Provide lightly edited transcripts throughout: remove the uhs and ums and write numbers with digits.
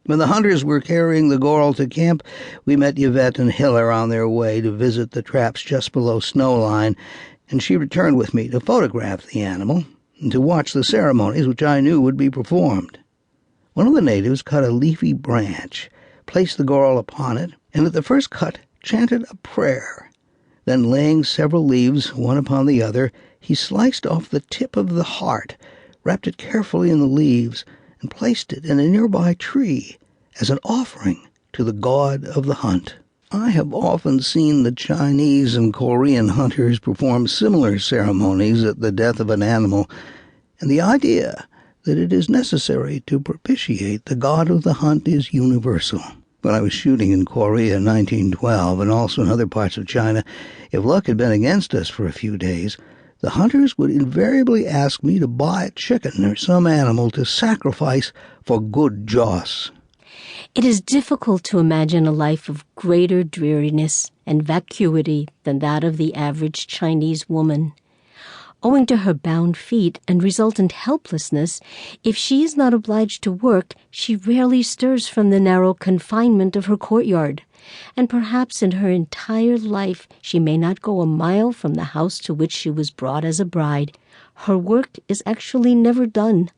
When the hunters were carrying the girl to camp, we met Yvette and Hiller on their way to visit the traps just below Snowline, and she returned with me to photograph the animal and to watch the ceremonies which I knew would be performed. One of the natives cut a leafy branch, placed the girl upon it, and at the first cut chanted a prayer. Then, laying several leaves one upon the other, he sliced off the tip of the heart, wrapped it carefully in the leaves, and placed it in a nearby tree as an offering to the god of the hunt. I have often seen the Chinese and Korean hunters perform similar ceremonies at the death of an animal, and the idea that it is necessary to propitiate the god of the hunt is universal. When I was shooting in Korea in 1912 and also in other parts of China, if luck had been against us for a few days, the hunters would invariably ask me to buy a chicken or some animal to sacrifice for good joss. It is difficult to imagine a life of greater dreariness and vacuity than that of the average Chinese woman. Owing to her bound feet and resultant helplessness, if she is not obliged to work, she rarely stirs from the narrow confinement of her courtyard, and perhaps in her entire life she may not go a mile from the house to which she was brought as a bride. Her work is actually never done,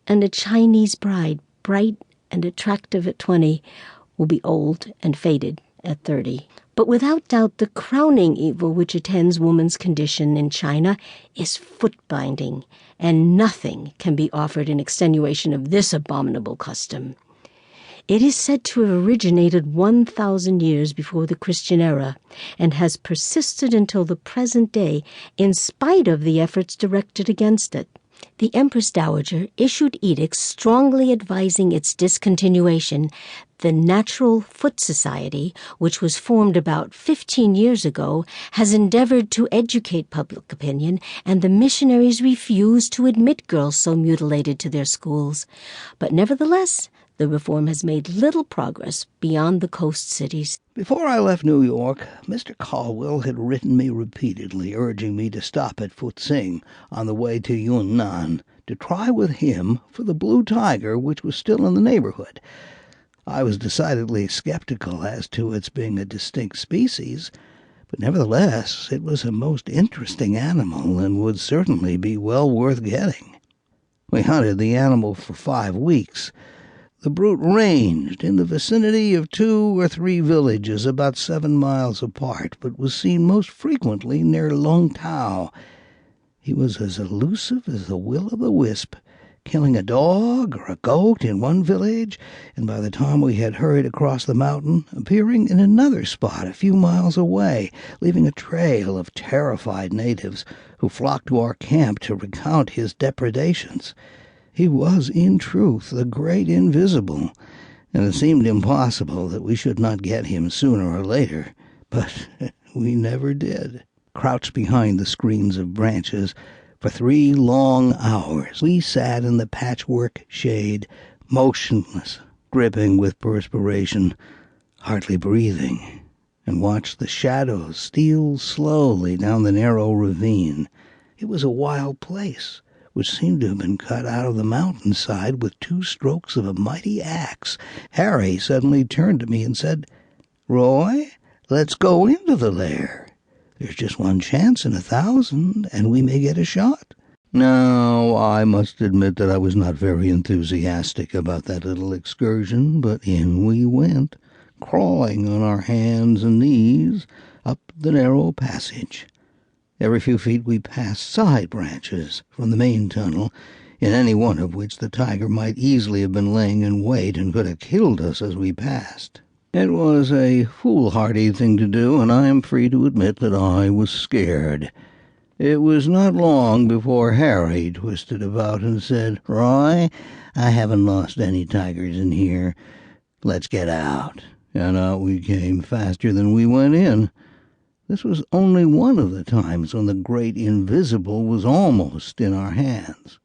and a Chinese bride, bright and attractive at 20, will be old and faded at 30. But without doubt the crowning evil which attends woman's condition in China is foot-binding, and nothing can be offered in extenuation of this abominable custom. It is said to have originated 1,000 years before the Christian era, and has persisted until the present day in spite of the efforts directed against it. The Empress Dowager issued edicts strongly advising its discontinuation. The Natural Foot Society, which was formed about 15 years ago, has endeavored to educate public opinion, and the missionaries refuse to admit girls so mutilated to their schools. But nevertheless, the reform has made little progress beyond the coast cities. Before I left New York, Mr. Caldwell had written me repeatedly, urging me to stop at Futsing on the way to Yunnan to try with him for the blue tiger which was still in the neighborhood. I was decidedly skeptical as to its being a distinct species, but nevertheless it was a most interesting animal and would certainly be well worth getting. We hunted the animal for 5 weeks. The brute ranged in the vicinity of 2 or 3 villages about 7 miles apart, but was seen most frequently near Lung Tao. He was as elusive as the will-o'-the-wisp, killing a dog or a goat in one village, and by the time we had hurried across the mountain, appearing in another spot a few miles away, leaving a trail of terrified natives who flocked to our camp to recount his depredations. He was, in truth, the great invisible, and it seemed impossible that we should not get him sooner or later. But we never did. Crouched behind the screens of branches, for 3 long hours we sat in the patchwork shade, motionless, dripping with perspiration, hardly breathing, and watched the shadows steal slowly down the narrow ravine. It was a wild place, which seemed to have been cut out of the mountainside with 2 strokes of a mighty axe. Harry suddenly turned to me and said, "Roy, let's go into the lair. There's just 1 chance in 1,000, and we may get a shot." Now, I must admit that I was not very enthusiastic about that little excursion, but in we went, crawling on our hands and knees up the narrow passage. Every few feet we passed side branches from the main tunnel, in any one of which the tiger might easily have been laying in wait and could have killed us as we passed. It was a foolhardy thing to do, and I am free to admit that I was scared. It was not long before Harry twisted about and said, "Roy, I haven't lost any tigers in here. Let's get out." And out we came faster than we went in. This was only one of the times when the great invisible was almost in our hands.